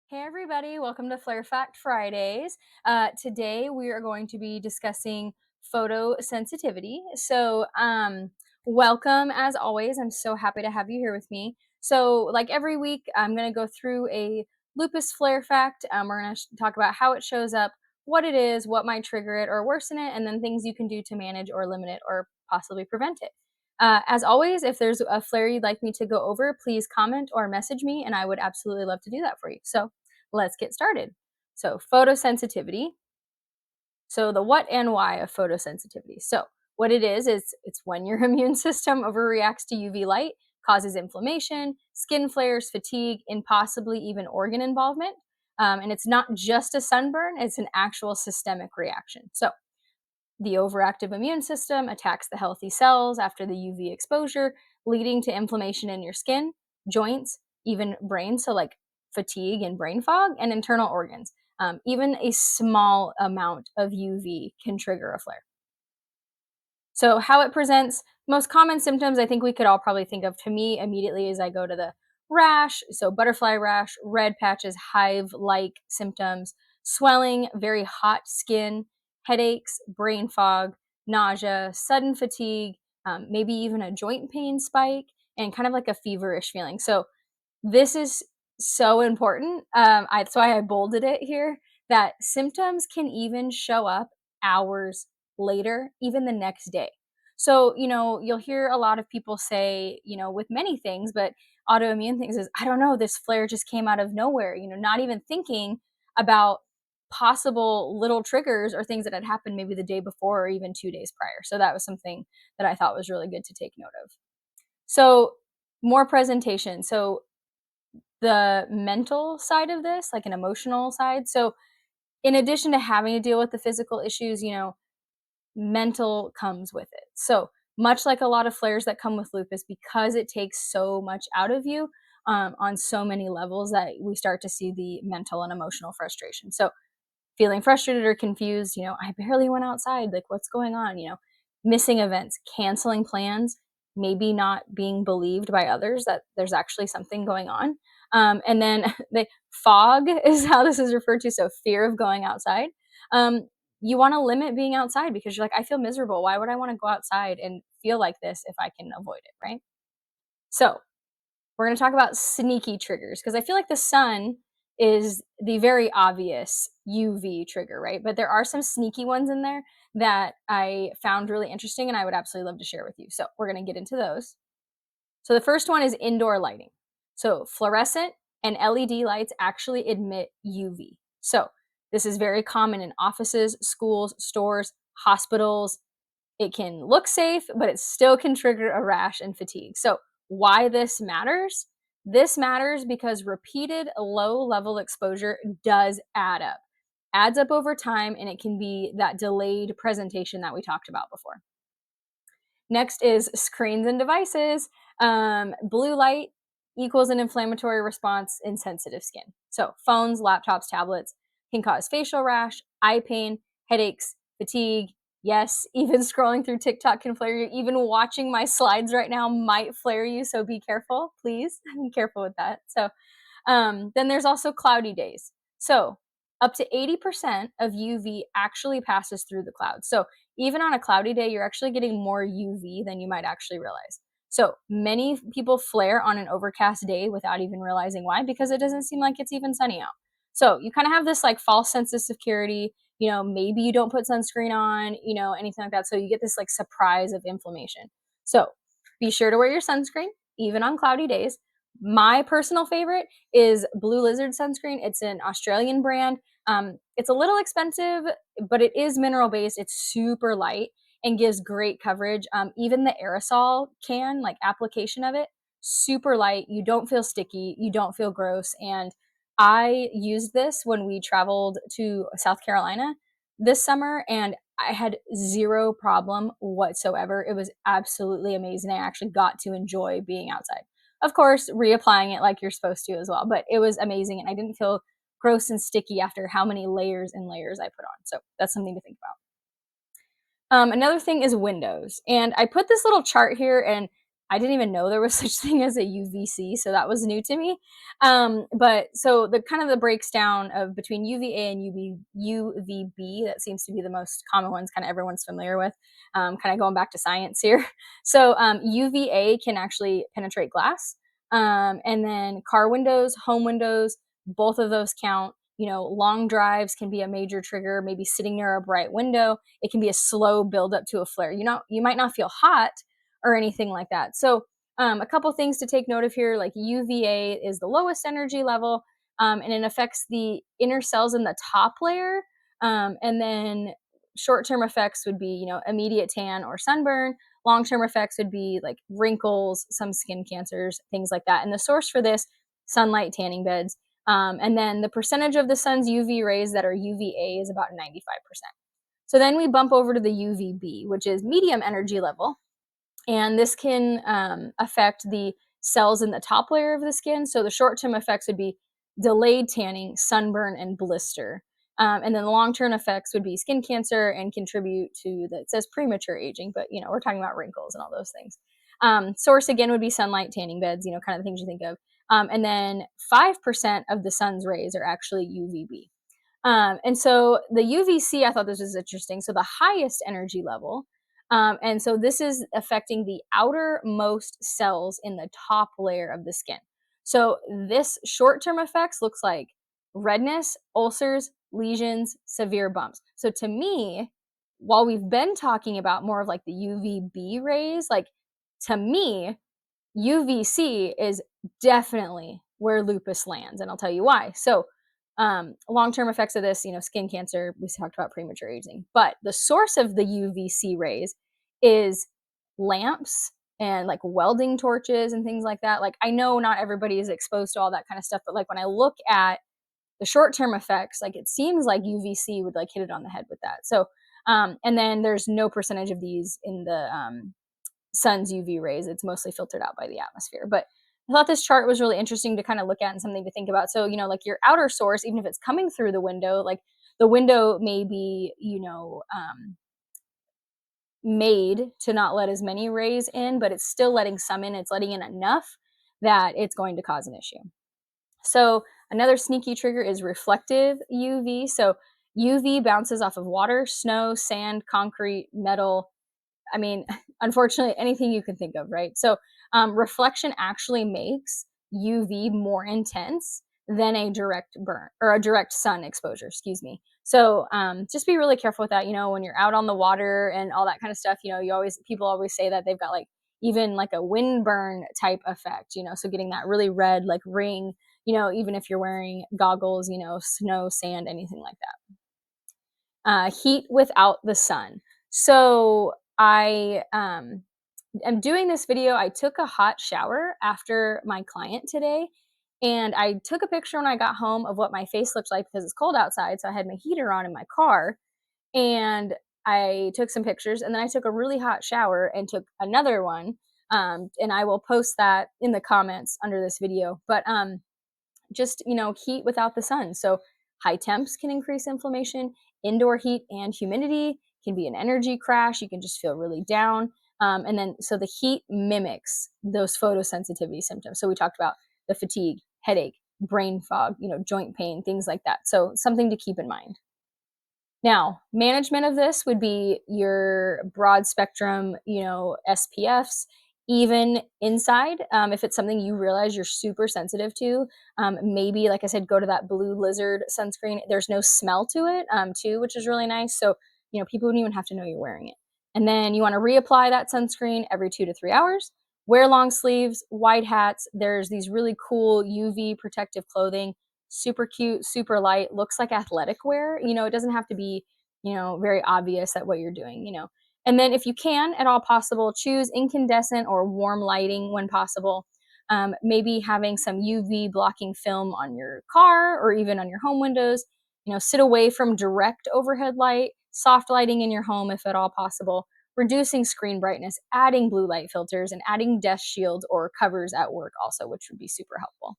Hey everybody, welcome to Flare Fact Fridays. Today we are going to be discussing photosensitivity. Welcome as always. I'm so happy to have you here with me. So, like every week, I'm going to go through a lupus flare fact. We're going to talk about how it shows up, what it is, what might trigger it or worsen it, and then things you can do to manage or limit it or possibly prevent it. As always, if there's a flare you'd like me to go over, please comment or message me, and I would absolutely love to do that for you. So, let's get started. So, photosensitivity. So, the what and why of photosensitivity. So, what it is it's when your immune system overreacts to UV light, causes inflammation, skin flares, fatigue, and possibly even organ involvement. And it's not just a sunburn, it's an actual systemic reaction. So, the overactive immune system attacks the healthy cells after the UV exposure, leading to inflammation in your skin, joints, even brain. So, like fatigue and brain fog, and internal organs. Even a small amount of UV can trigger a flare. So, how it presents, most common symptoms I think we could all probably think of to me immediately as I go to the rash. So, butterfly rash, red patches, hive like symptoms, swelling, very hot skin, headaches, brain fog, nausea, sudden fatigue, maybe even a joint pain spike, and kind of like a feverish feeling. So, this is so important. That's why I bolded it here that symptoms can even show up hours later, even the next day. So, you'll hear a lot of people say, with many things, but autoimmune things is, I don't know, this flare just came out of nowhere, not even thinking about possible little triggers or things that had happened maybe the day before or even 2 days prior. So, that was something that I thought was really good to take note of. So, more presentation. So, the mental side of this, like an emotional side. So, in addition to having to deal with the physical issues, mental comes with it. So, much like a lot of flares that come with lupus, because it takes so much out of you on so many levels, that we start to see the mental and emotional frustration. So, feeling frustrated or confused, I barely went outside. Like, what's going on? Missing events, canceling plans, maybe not being believed by others that there's actually something going on. And then the fog is how this is referred to. So, fear of going outside. You want to limit being outside because you're like, I feel miserable. Why would I want to go outside and feel like this if I can avoid it? Right. So, we're going to talk about sneaky triggers because I feel like the sun is the very obvious UV trigger, right? But there are some sneaky ones in there that I found really interesting and I would absolutely love to share with you. So, we're going to get into those. So, the first one is indoor lighting. So, fluorescent and LED lights actually emit UV. So, this is very common in offices, schools, stores, hospitals. It can look safe, but it still can trigger a rash and fatigue. So, why this matters? This matters because repeated low level exposure does add up, adds up over time, and it can be that delayed presentation that we talked about before. Next is screens and devices. Blue light equals an inflammatory response in sensitive skin. So, phones, laptops, tablets can cause facial rash, eye pain, headaches, fatigue. Yes, even scrolling through TikTok can flare you. Even watching my slides right now might flare you. So, be careful, please. Be careful with that. So, then there's also cloudy days. So, up to 80% of UV actually passes through the clouds. So, even on a cloudy day, you're actually getting more UV than you might actually realize. So, many people flare on an overcast day without even realizing why because it doesn't seem like it's even sunny out. So, you kind of have this like false sense of security. Maybe you don't put sunscreen on, anything like that. So, you get this like surprise of inflammation. So, be sure to wear your sunscreen even on cloudy days. My personal favorite is Blue Lizard sunscreen. It's an Australian brand. It's a little expensive, but it is mineral based. It's super light and gives great coverage. Even the aerosol can, like application of it, super light. You don't feel sticky. You don't feel gross. And I used this when we traveled to South Carolina this summer, and I had zero problem whatsoever. It was absolutely amazing. I actually got to enjoy being outside. Of course, reapplying it like you're supposed to as well, but it was amazing and I didn't feel gross and sticky after how many layers and layers I put on. So that's something to think about. Another thing is windows. And I put this little chart here, and I didn't even know there was such thing as a UVC, so that was new to me. But so the kind of the breaks down of between UVA and UVB, that seems to be the most common ones, kind of everyone's familiar with. Kind of going back to science here. So UVA can actually penetrate glass, and then car windows, home windows, both of those count. Long drives can be a major trigger. Maybe sitting near a bright window, it can be a slow build up to a flare. You might not feel hot or anything like that. So a couple things to take note of here, like UVA is the lowest energy level, and it affects the inner cells in the top layer. And then short-term effects would be, immediate tan or sunburn. Long-term effects would be like wrinkles, some skin cancers, things like that. And the source for this, sunlight tanning beds. And then the percentage of the sun's UV rays that are UVA is about 95%. So then we bump over to the UVB, which is medium energy level. And this can affect the cells in the top layer of the skin. So the short-term effects would be delayed tanning, sunburn, and blister. And then the long-term effects would be skin cancer and contribute to it says premature aging, but we're talking about wrinkles and all those things. Source again would be sunlight, tanning beds, kind of the things you think of. And then 5% of the sun's rays are actually UVB. And so the UVC, I thought this was interesting. So the highest energy level, and so this is affecting the outermost cells in the top layer of the skin. So this short-term effects looks like redness, ulcers, lesions, severe bumps. So to me, while we've been talking about more of like the UVB rays, like to me, UVC is definitely where lupus lands, and I'll tell you why. So, long-term effects of this, skin cancer, we talked about premature aging, but the source of the UVC rays is lamps and like welding torches and things like that. Like I know not everybody is exposed to all that kind of stuff, but like when I look at the short-term effects, like it seems like UVC would like hit it on the head with that. So, and then there's no percentage of these in the sun's UV rays. It's mostly filtered out by the atmosphere. But I thought this chart was really interesting to kind of look at and something to think about. So, like your outer source, even if it's coming through the window, like the window may be, made to not let as many rays in, but it's still letting some in. It's letting in enough that it's going to cause an issue. So, another sneaky trigger is reflective UV. So, UV bounces off of water, snow, sand, concrete, metal, I mean, unfortunately, anything you can think of, right? So, reflection actually makes UV more intense than a direct burn or a direct sun exposure, excuse me. So, just be really careful with that. When you're out on the water and all that kind of stuff, people always say that they've got like even like a windburn type effect, so getting that really red like ring, even if you're wearing goggles, snow, sand, anything like that. Heat without the sun. So I am doing this video. I took a hot shower after my client today, and I took a picture when I got home of what my face looked like because it's cold outside. So I had my heater on in my car, and I took some pictures, and then I took a really hot shower and took another one. And I will post that in the comments under this video. But just heat without the sun. So high temps can increase inflammation. Indoor heat and humidity can be an energy crash. You can just feel really down. And then so the heat mimics those photosensitivity symptoms. So we talked about the fatigue, headache, brain fog, joint pain, things like that. So something to keep in mind. Now, management of this would be your broad spectrum, SPFs, even inside. If it's something you realize you're super sensitive to, maybe, like I said, go to that blue lizard sunscreen. There's no smell to it, too, which is really nice. So, people wouldn't even have to know you're wearing it. And then you want to reapply that sunscreen every 2 to 3 hours. Wear long sleeves, wide hats. There's these really cool UV protective clothing, super cute, super light, looks like athletic wear. It doesn't have to be, very obvious that what you're doing. And then if you can at all possible, choose incandescent or warm lighting when possible. Maybe having some UV blocking film on your car or even on your home windows. Sit away from direct overhead light, soft lighting in your home if at all possible, reducing screen brightness, adding blue light filters, and adding desk shields or covers at work also, which would be super helpful.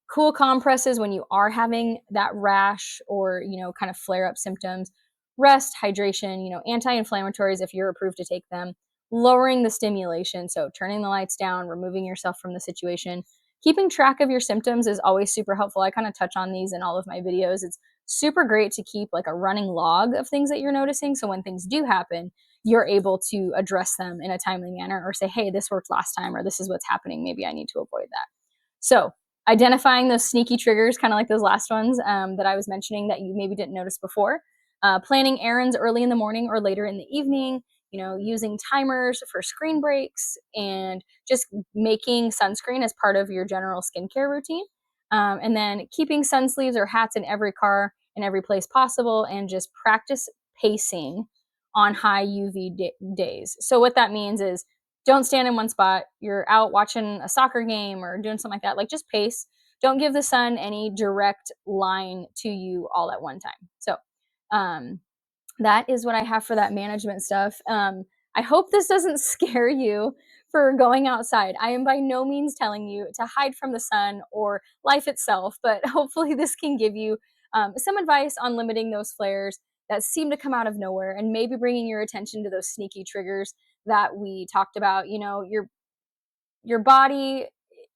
Cool compresses when you are having that rash or, kind of flare up symptoms. Rest, hydration, anti-inflammatories if you're approved to take them. lowering the stimulation. So turning the lights down, removing yourself from the situation. Keeping track of your symptoms is always super helpful. I kind of touch on these in all of my videos. It's super great to keep like a running log of things that you're noticing. So when things do happen, you're able to address them in a timely manner or say, hey, this worked last time, or this is what's happening. Maybe I need to avoid that. So identifying those sneaky triggers, kind of like those last ones that I was mentioning that you maybe didn't notice before. Planning errands early in the morning or later in the evening, using timers for screen breaks, and just making sunscreen as part of your general skincare routine. And then keeping sun sleeves or hats in every car in every place possible, and just practice pacing on high UV days. So what that means is don't stand in one spot. You're out watching a soccer game or doing something like that. Like just pace. Don't give the sun any direct line to you all at one time. So um, that is what I have for that management stuff. I hope this doesn't scare you for going outside. I am by no means telling you to hide from the sun or life itself, but hopefully this can give you some advice on limiting those flares that seem to come out of nowhere, and maybe bringing your attention to those sneaky triggers that we talked about. Your body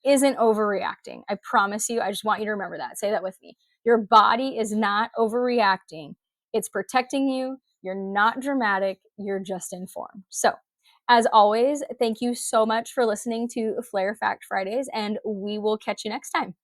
isn't overreacting. I promise you. I just want you to remember that. Say that with me. Your body is not overreacting. It's protecting you. You're not dramatic. You're just informed. So, as always, thank you so much for listening to Flare Fact Fridays, and we will catch you next time.